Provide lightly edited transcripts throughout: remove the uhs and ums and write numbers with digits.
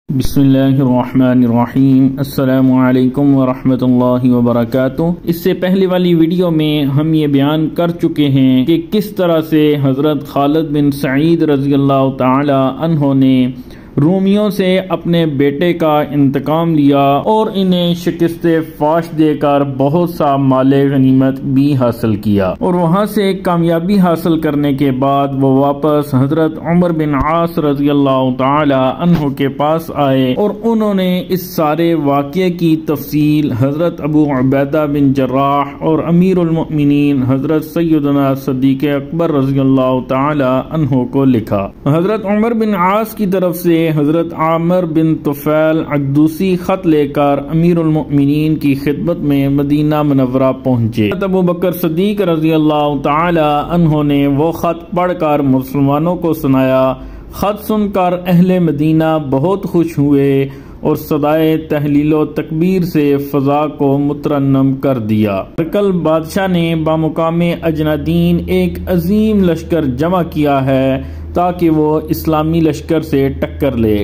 بسم اللہ الرحمن الرحیم۔ السلام علیکم ورحمۃ اللہ وبرکاتہ۔ اس سے پہلے والی ویڈیو میں ہم یہ بیان کر چکے ہیں کہ کس طرح سے حضرت خالد بن سعید رضی اللہ تعالی عنہ نے رومیوں سے اپنے بیٹے کا انتقام لیا اور انہیں شکست فاش دے کر بہت سا مال غنیمت بھی حاصل کیا، اور وہاں سے کامیابی حاصل کرنے کے بعد وہ واپس حضرت عمر بن عاص رضی اللہ تعالی عنہ کے پاس آئے اور انہوں نے اس سارے واقعے کی تفصیل حضرت ابو عبیدہ بن جراح اور امیر المؤمنین حضرت سیدنا صدیق اکبر رضی اللہ تعالی عنہ کو لکھا۔ حضرت عمر بن عاص کی طرف سے حضرت عامر بن طفیل عدوسی خط لے کر امیر المؤمنین کی خدمت میں مدینہ منورہ پہنچے۔ حضرت ابو بکر صدیق رضی اللہ تعالی عنہ نے وہ خط پڑھ کر مسلمانوں کو سنایا۔ خط سن کر اہل مدینہ بہت خوش ہوئے اور صدائے تحلیل و تکبیر سے فضا کو مترنم کر دیا۔ ہرقل بادشاہ نے بامقام اجنادین ایک عظیم لشکر جمع کیا ہے تاکہ وہ اسلامی لشکر سے ٹکر لے۔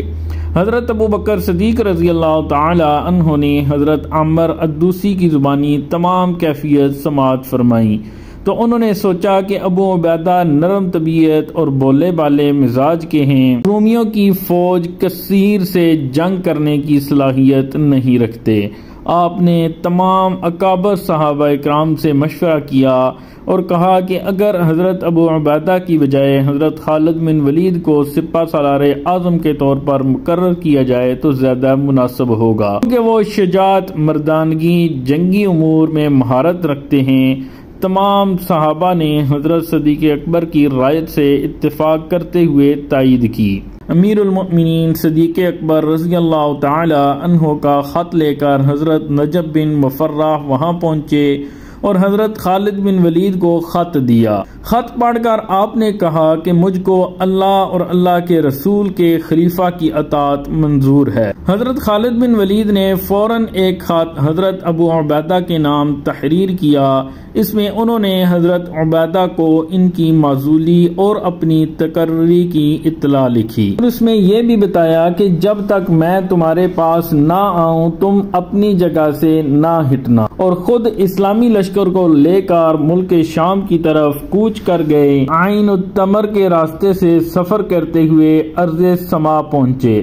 حضرت ابو بکر صدیق رضی اللہ تعالی عنہ نے حضرت عامر عدوسی کی زبانی تمام کیفیت سماعت فرمائی تو انہوں نے سوچا کہ ابو عبیدہ نرم طبیعت اور بولے بالے مزاج کے ہیں، رومیوں کی فوج کثیر سے جنگ کرنے کی صلاحیت نہیں رکھتے۔ آپ نے تمام اکابر صحابہ اکرام سے مشورہ کیا اور کہا کہ اگر حضرت ابو عبیدہ کی بجائے حضرت خالد بن ولید کو سپہ سالار اعظم کے طور پر مقرر کیا جائے تو زیادہ مناسب ہوگا، کیونکہ وہ شجاعت، مردانگی، جنگی امور میں مہارت رکھتے ہیں۔ تمام صحابہ نے حضرت صدیق اکبر کی رائے سے اتفاق کرتے ہوئے تائید کی۔ امیر المؤمنین صدیق اکبر رضی اللہ تعالی عنہ کا خط لے کر حضرت نجب بن مفرح وہاں پہنچے اور حضرت خالد بن ولید کو خط دیا۔ خط پڑھ کر آپ نے کہا کہ مجھ کو اللہ اور اللہ کے رسول کے خلیفہ کی اطاعت منظور ہے۔ حضرت خالد بن ولید نے فوراً ایک خط حضرت ابو عبیدہ کے نام تحریر کیا۔ اس میں انہوں نے حضرت عبیدہ کو ان کی معزولی اور اپنی تقرری کی اطلاع لکھی، اور اس میں یہ بھی بتایا کہ جب تک میں تمہارے پاس نہ آؤں تم اپنی جگہ سے نہ ہٹنا، اور خود اسلامی لشکر کو لے کر ملک شام کی طرف کوچ کر گئے۔ عین التمر کے راستے سے سفر کرتے ہوئے ارض سما پہنچے۔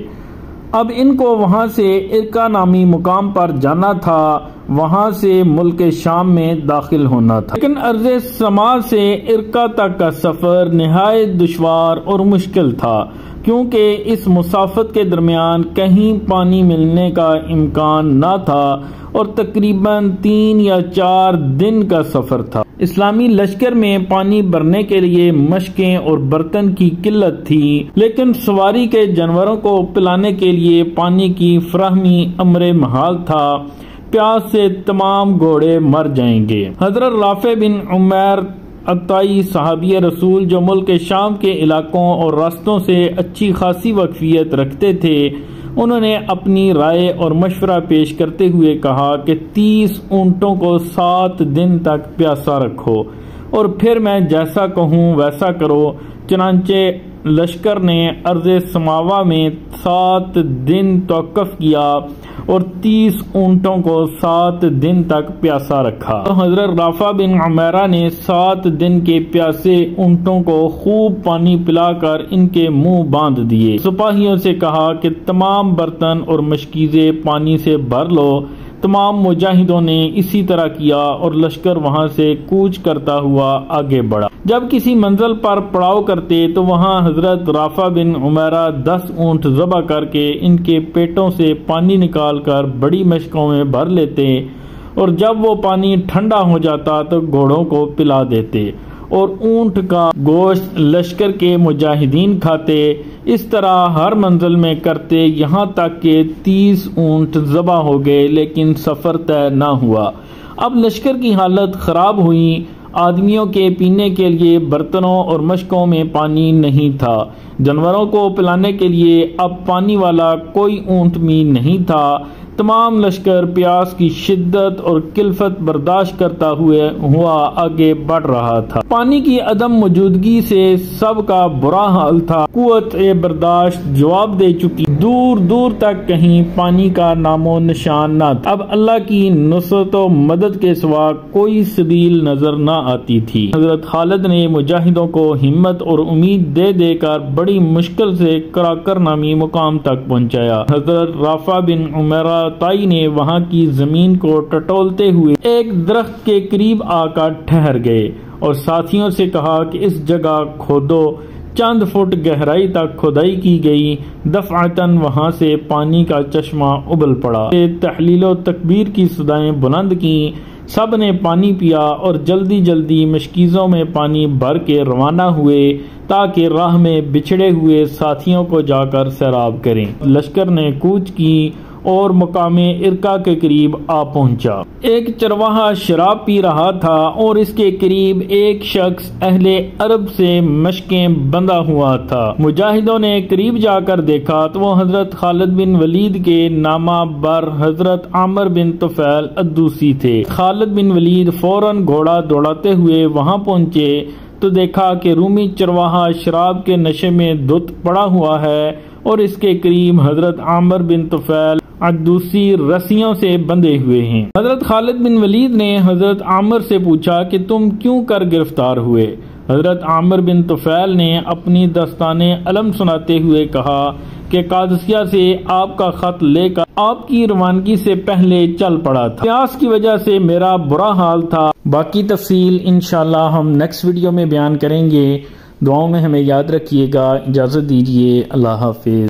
اب ان کو وہاں سے ارکا نامی مقام پر جانا تھا، وہاں سے ملک شام میں داخل ہونا تھا، لیکن ارض سما سے ارکا تک کا سفر نہایت دشوار اور مشکل تھا، کیونکہ اس مسافت کے درمیان کہیں پانی ملنے کا امکان نہ تھا اور تقریباً 3 یا 4 دن کا سفر تھا۔ اسلامی لشکر میں پانی بھرنے کے لیے مشکیں اور برتن کی قلت تھی، لیکن سواری کے جانوروں کو پلانے کے لیے پانی کی فراہمی امر محال تھا۔ پیاس سے تمام گھوڑے مر جائیں گے۔ حضرت رافع بن عمیر عطائی صحابی رسول جو ملک شام کے علاقوں اور راستوں سے اچھی خاصی واقفیت رکھتے تھے، انہوں نے اپنی رائے اور مشورہ پیش کرتے ہوئے کہا کہ 30 اونٹوں کو 7 دن تک پیاسا رکھو اور پھر میں جیسا کہوں ویسا کرو۔ چنانچہ لشکر نے ارض سماوا میں 7 دن توقف کیا اور 30 اونٹوں کو 7 دن تک پیاسا رکھا۔ حضرت رافع بن عمیرہ نے 7 دن کے پیاسے اونٹوں کو خوب پانی پلا کر ان کے منہ باندھ دیے۔ سپاہیوں سے کہا کہ تمام برتن اور مشکیزیں پانی سے بھر لو۔ تمام مجاہدوں نے اسی طرح کیا اور لشکر وہاں سے کوچ کرتا ہوا آگے بڑھا۔ جب کسی منزل پر پڑاؤ کرتے تو وہاں حضرت رافع بن عمیرہ 10 اونٹ ذبح کر کے ان کے پیٹوں سے پانی نکال کر بڑی مشکوں میں بھر لیتے، اور جب وہ پانی ٹھنڈا ہو جاتا تو گھوڑوں کو پلا دیتے اور اونٹ کا گوشت لشکر کے مجاہدین کھاتے۔ اس طرح ہر منزل میں کرتے یہاں تک کہ 30 اونٹ ذبح ہو گئے، لیکن سفر طے نہ ہوا۔ اب لشکر کی حالت خراب ہوئی۔ آدمیوں کے پینے کے لیے برتنوں اور مشکوں میں پانی نہیں تھا، جانوروں کو پلانے کے لیے اب پانی والا کوئی اونٹ بھی نہیں تھا۔ تمام لشکر پیاس کی شدت اور کلفت برداشت کرتا ہوا آگے بڑھ رہا تھا۔ پانی کی عدم موجودگی سے سب کا برا حال تھا۔ قوت برداشت جواب دے چکی، دور دور تک کہیں پانی کا نام و نشان نہ تھا۔ اب اللہ کی نصرت و مدد کے سوا کوئی سبیل نظر نہ آتی تھی۔ حضرت خالد نے مجاہدوں کو ہمت اور امید دے دے کر بڑی مشکل سے کراکر نامی مقام تک پہنچایا۔ حضرت رافع بن عمیرہ طائی نے وہاں کی زمین کو ٹٹولتے ہوئے ایک درخت کے قریب آ کر ٹھہر گئے اور ساتھیوں سے کہا کہ اس جگہ کھودو۔ چند فٹ گہرائی تک کھدائی کی گئی، دفعتاً وہاں سے پانی کا چشمہ ابل پڑا۔ تحلیل و تکبیر کی صدائیں بلند کیں، سب نے پانی پیا اور جلدی جلدی مشکیزوں میں پانی بھر کے روانہ ہوئے تاکہ راہ میں بچھڑے ہوئے ساتھیوں کو جا کر سیراب کریں۔ لشکر نے کوچ کی اور مقام ارکا کے قریب آ پہنچا۔ ایک چرواہا شراب پی رہا تھا اور اس کے قریب ایک شخص اہل عرب سے مشکیں بندھا ہوا تھا۔ مجاہدوں نے قریب جا کر دیکھا تو وہ حضرت خالد بن ولید کے نامہ بر حضرت عامر بن طفیل الدوسی تھے۔ خالد بن ولید فوراً گھوڑا دوڑاتے ہوئے وہاں پہنچے تو دیکھا کہ رومی چرواہا شراب کے نشے میں دھت پڑا ہوا ہے اور اس کے قریب حضرت عامر بن طفیل الدوسی رسیوں سے بندھے ہوئے ہیں۔ حضرت خالد بن ولید نے حضرت عامر سے پوچھا کہ تم کیوں کر گرفتار ہوئے؟ حضرت عامر بن طفیل نے اپنی داستان علم سناتے ہوئے کہا کہ قادسیہ سے آپ کا خط لے کر آپ کی روانگی سے پہلے چل پڑا تھا۔ پیاس کی وجہ سے میرا برا حال تھا۔ باقی تفصیل انشاءاللہ ہم نیکسٹ ویڈیو میں بیان کریں گے۔ دعاؤں میں ہمیں یاد رکھیے گا۔ اجازت دیجیے، اللہ حافظ۔